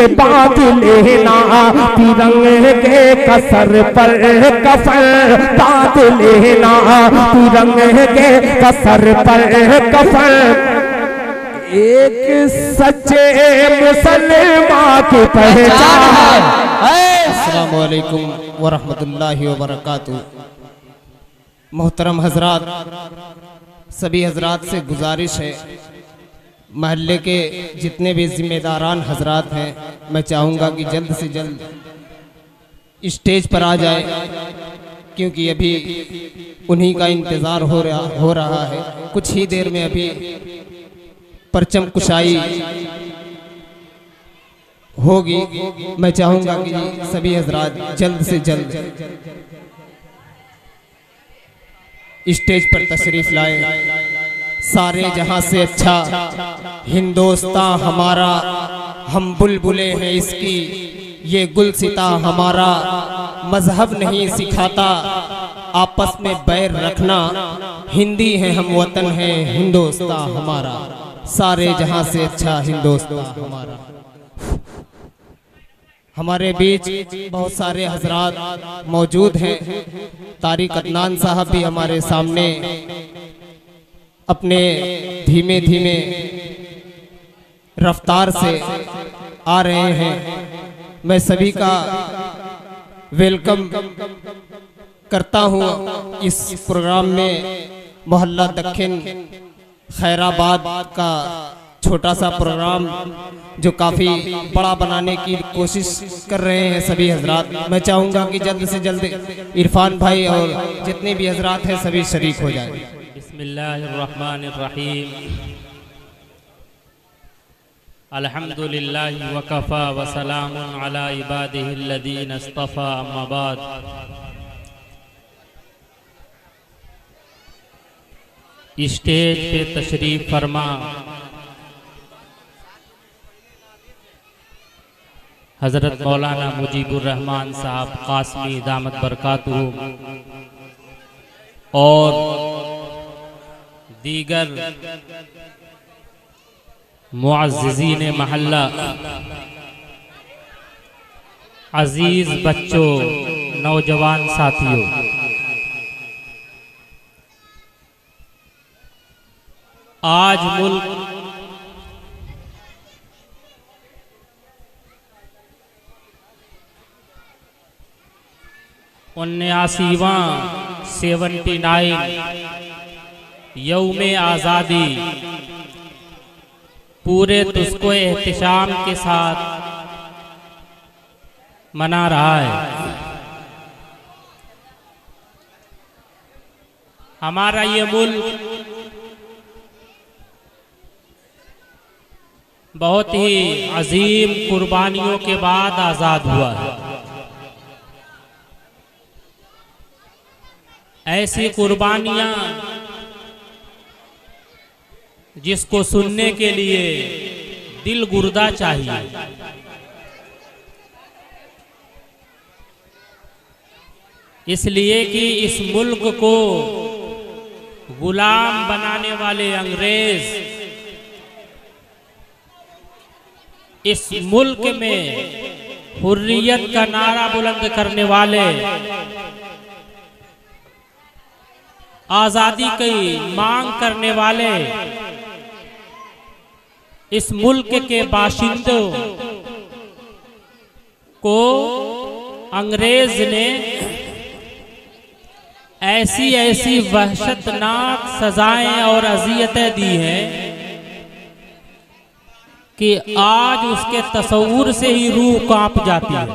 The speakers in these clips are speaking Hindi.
के बांध लेना, तिरंगे के कसर पर कफन बांध लेना, तिरंगे के कसर पर कफन। एक सच्चे मुसलमान की पहचान है। अस्सलामु अलैकुम व रहमतुल्लाहि व बरकातुहू। मोहतरम हजरात, सभी हजरात से गुजारिश है, महल्ले के जितने भी जिम्मेदारान हजरात हैं, मैं चाहूँगा कि जल्द से जल्द स्टेज पर आ जाए, क्योंकि अभी उन्हीं का इंतज़ार हो रहा है। कुछ ही देर में अभी परचम कुशाई होगी। मैं चाहूँगा कि सभी हजरात जल्द से जल्द स्टेज पर तशरीफ लाए। सारे जहां से अच्छा हिंदुस्तान हमारा, हम बुलबुले हैं इसकी, ये गुलसिता हमारा। मजहब नहीं सिखाता आपस में बैर रखना, हिंदी है हम वतन है हिंदुस्तान हमारा। सारे जहां से अच्छा हिंदुस्तान हमारा। हमारे बीच बहुत सारे हजरात मौजूद हैं। तारिक अदनान साहब भी हमारे सामने अपने धीमे धीमे रफ्तार से आ रहे हैं। मैं सभी का वेलकम करता हूं इस प्रोग्राम में। मोहल्ला दक्षिण खैराबाद का छोटा सा प्रोग्राम जो काफ़ी बड़ा बनाने की कोशिश कर रहे हैं सभी हजरात। मैं चाहूँगा कि जल्द से जल्द इरफान भाई और जितने भी हजरात हैं सभी शरीक हो जाएं। बिस्मिल्लाहिर्रहमानिर्रहीम। अल्हम्दुलिल्लाहि वकफ़ा व सलामुन अला इबादिहिल्लज़ीना इस्तफ़ा, अम्मा बाद। स्टेज पे तशरीफ फरमा हज़रत मौलाना मुजीबुर रहमान साहब कासमी दामत बरकातुहू और दीगर मुअज़्ज़िज़ीन महल्ला, अजीज बच्चों, नौजवान साथियों, आज मुल्क उन्यासीवां 79 यौम आज़ादी पूरे तुस्को एहतिशाम के साथ मना रहा है। हमारा ये मुल्क बहुत ही अजीम कुर्बानियों के बाद आज़ाद हुआ है। ऐसी कुर्बानियां जिसको सुनने के लिए दिल गुर्दा चाहिए। इसलिए कि इस मुल्क को गुलाम बनाने वाले अंग्रेज इस मुल्क में हुर्रियत का नारा बुलंद करने वाले, आज़ादी की मांग करने वाले इस मुल्क के बाशिंदों को अंग्रेज ने ऐसी ऐसी वहशतनाक सजाएं और अज़ियतें दी हैं कि आज उसके तस्वुर से ही रूह कांप जाती है।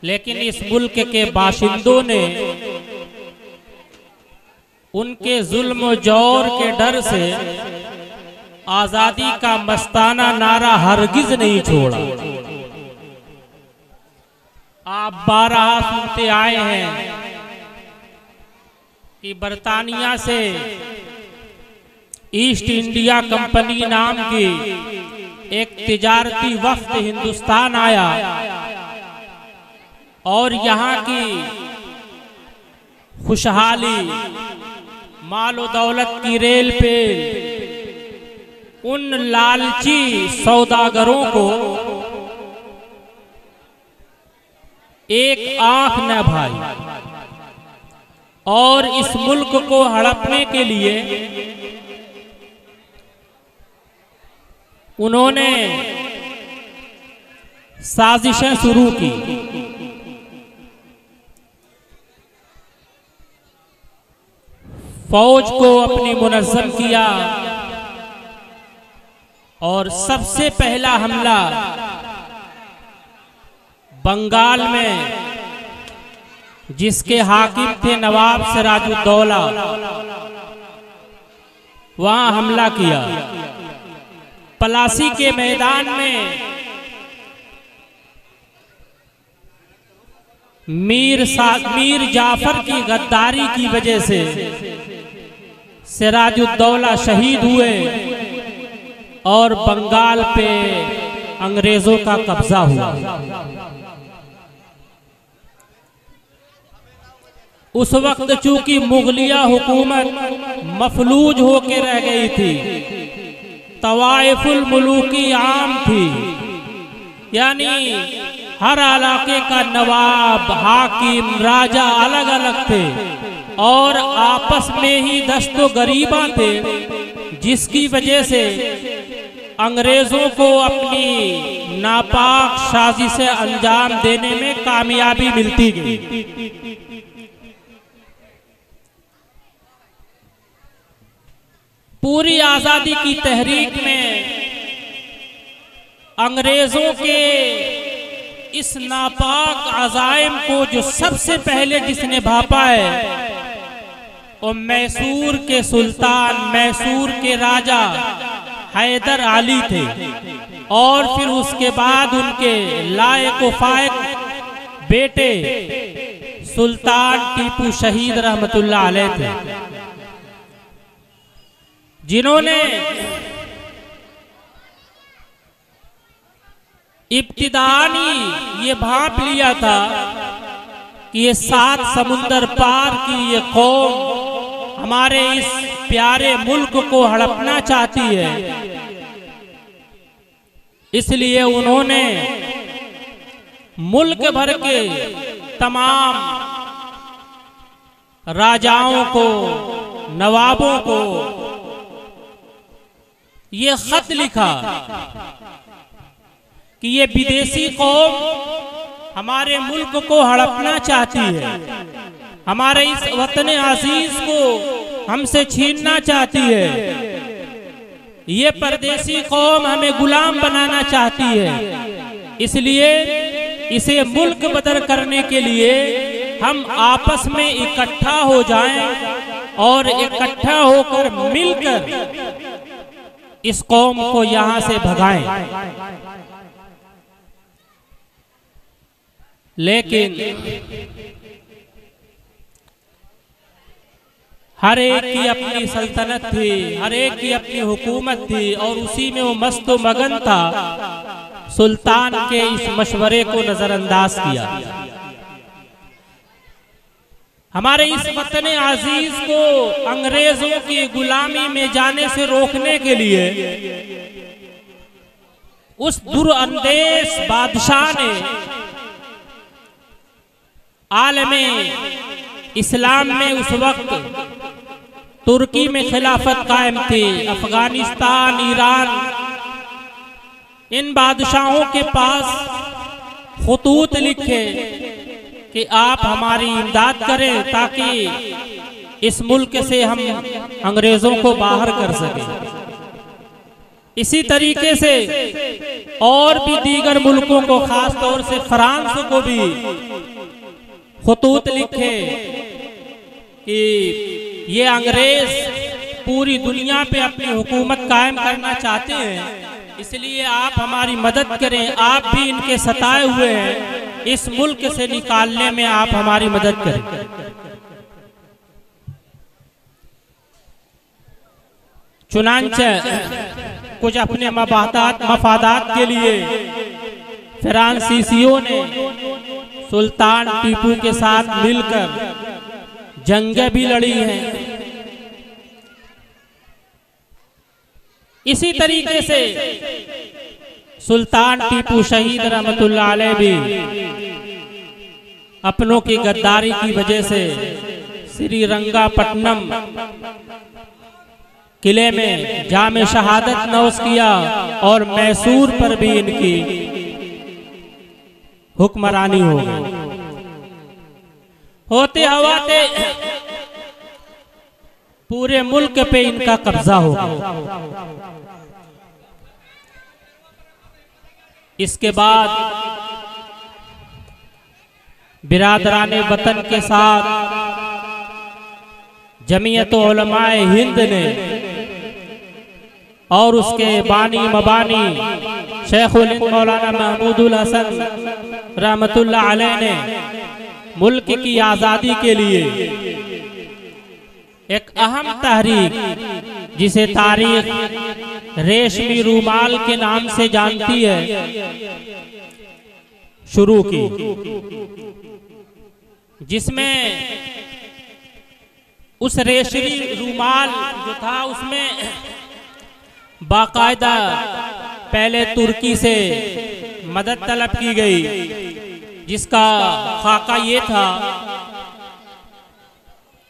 लेकिन इस मुल्क के बाशिंदों ने उनके जुल्म जौर के डर से आज़ादी का मस्ताना नारा हरगिज नहीं छोड़ा। आप बारहा सुनते आए हैं कि बरतानिया से ईस्ट इंडिया कंपनी नाम की एक तिजारती वफ्द हिंदुस्तान आया और यहाँ की खुशहाली, माल और दौलत की रेल पे उन लालची सौदागरों को एक आंख न भाई और इस मुल्क को हड़पने के लिए उन्होंने साजिशें शुरू की। फौज को अपनी मुनज़्ज़म किया और सबसे पहला हमला बंगाल में, जिसके हाकिम थे नवाब सिराजुद्दौला, वहां हमला किया। पलासी के मैदान में मीर जाफर की गद्दारी की वजह से सिराजुद्दौला शहीद हुए और बंगाल पे अंग्रेजों का कब्जा हुआ। उस वक्त चूंकि मुगलिया हुकूमत मफलूज होके रह गई थी, तवाइफुल मुलूकी आम थी, यानी हर इलाके का नवाब, हाकिम, राजा अलग अलग थे और आपस में ही दस्तो गरीबा थे, जिसकी वजह से अंग्रेजों को अपनी नापाक साजिशें अंजाम देने में कामयाबी मिलती गई। पूरी आजादी की तहरीक में अंग्रेजों के इस नापाक अज़ाइम को जो सबसे पहले जिसने भापा है वो मैसूर के सुल्तान, मैसूर के राजा हैदर अली थे और फिर उसके बाद उनके लायक व फायक बेटे सुल्तान टीपू शहीद रहमतुल्लाह अलैह थे, जिन्होंने इब्तिदानी ये भांप लिया था कि ये 7 समुंदर पार की ये कौम हमारे इस प्यारे मुल्क को हड़पना चाहती है। इसलिए उन्होंने मुल्क भर के तमाम राजाओं को, नवाबों को ये खत लिखा कि ये विदेशी कौम हमारे मुल्क को हड़पना चाहती है, हमारे इस वतन अजीज को हमसे छीनना चाहती है, ये परदेसी कौम हमें गुलाम बनाना चाहती है। इसलिए इसे मुल्क बदर करने के लिए हम आपस में इकट्ठा हो जाएं और इकट्ठा होकर मिलकर इस कौम को यहां से भगाएं। लेकिन हर एक की अपनी सल्तनत थी, हर एक की अपनी हुकूमत थी और उसी में वो मस्त मगन था। सुल्तान के इस मशवरे को नजरअंदाज किया। हमारे इस वतन अजीज को अंग्रेजों की गुलामी में जाने से रोकने के लिए उस दुरअंदेश बादशाह ने आलमे इस्लाम में उस वक्त तुर्की में खिलाफत कायम थी, अफगानिस्तान, ईरान, इन बादशाहों के पास खुतूत लिखे कि आप हमारी इमदाद करें ताकि इस मुल्क से हम अंग्रेजों को बाहर कर सकें। इसी तरीके से और भी दीगर मुल्कों को, खास तौर से फ्रांस को भी खुतूत लिखे कि ये अंग्रेज पूरी दुनिया पे अपनी हुकूमत कायम करना चाहते हैं, इसलिए आप हमारी मदद करें, आप भी इनके सताए हुए हैं, इस मुल्क से निकालने में आप हमारी मदद करें। चुनांचे कुछ अपने मफादात के लिए फ्रांसीसियों ने सुल्तान टीपू के साथ मिलकर जंगें भी लड़ी हैं। इसी तरीके से सुल्तान टीपू शहीद रहमतुल्लाह अलैह भी अपनों की गद्दारी की वजह से श्रीरंगापट्टनम किले में जामे शहादत नौश किया और मैसूर पर भी इनकी हुक्मरानी हो गई। होते हवाते पूरे मुल्क पे इनका कब्जा हो गया। इसके बाद बिरादराने वतन के साथ जमीयत उलमाए हिंद ने और उसके बानी मबानी शेखुल हिंद मौलाना महमूदुल हसन रहमतुल्लाह अलैह ने मुल्क की आज़ादी के लिए एक अहम तहरीक, जिसे तारीख रेशमी रूमाल के नाम से जानती है, शुरू की, जिसमें उस रेशमी रूमाल जो था उसमें बाकायदा पहले तुर्की से मदद तलब की गई, जिसका खाका ये था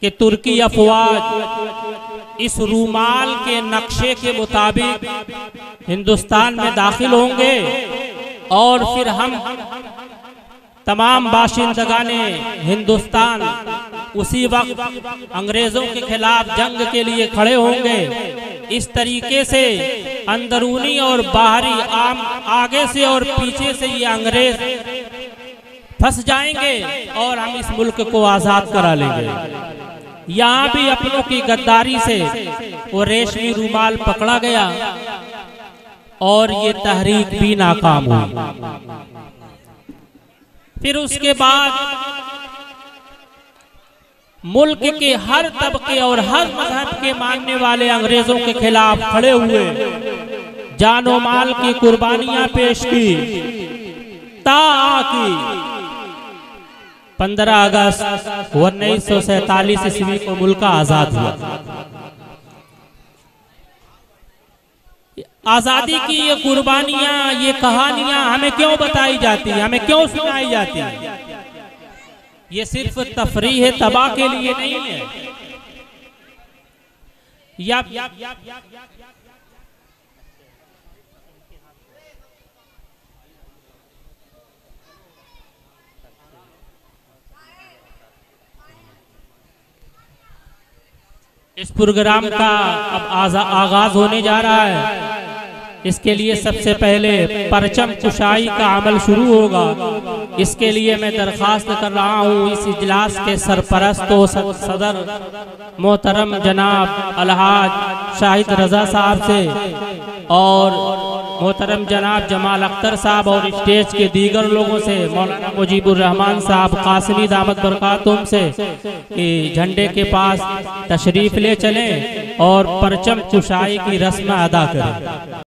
कि तुर्की अफवाज इस रूमाल के नक्शे के मुताबिक हिंदुस्तान में दाखिल होंगे और फिर हम तमाम बाशिंदगाने हिंदुस्तान उसी वक्त अंग्रेजों के खिलाफ जंग के लिए खड़े होंगे। इस तरीके से अंदरूनी और बाहरी आगे से और पीछे से ये अंग्रेज फंस जाएंगे और हम इस मुल्क को आजाद करा लेंगे। यहाँ भी अपनों की गद्दारी से वो रेशमी रूमाल पकड़ा गया और ये तहरीक भी नाकाम हुई। फिर उसके बाद मुल्क के हर तबके और हर मजहब के मानने वाले अंग्रेजों के खिलाफ खड़े हुए, जानो माल की कुर्बानियां पेश की, ताकि 15 अगस्त 1947 ईस्वी को मुल्क आजाद हुआ। आजादी की ये कुर्बानियां, ये कहानियां हमें क्यों बताई जाती है, हमें क्यों सुनाई जाती है? ये सिर्फ तफरीह तबाह के लिए नहीं है। इस प्रोग्राम का अब आगाज होने जा रहा है। इसके लिए सबसे पहले परचम कुशाई का अमल शुरू होगा। इसके लिए मैं दरख्वास्त कर रहा हूँ इस इजलास के सरपरस्त सदर मोहतरम जनाब अलहाज शाहिद रजा साहब से और मोहतरम जनाब जमाल अख्तर साहब और स्टेज के दीगर लोगों से, मौलाना मुजीबुर रहमान साहब कासिमी दामत बरकातुम से कि झंडे के पास तशरीफ ले चलें और परचम कुशाई की रस्म अदा करें।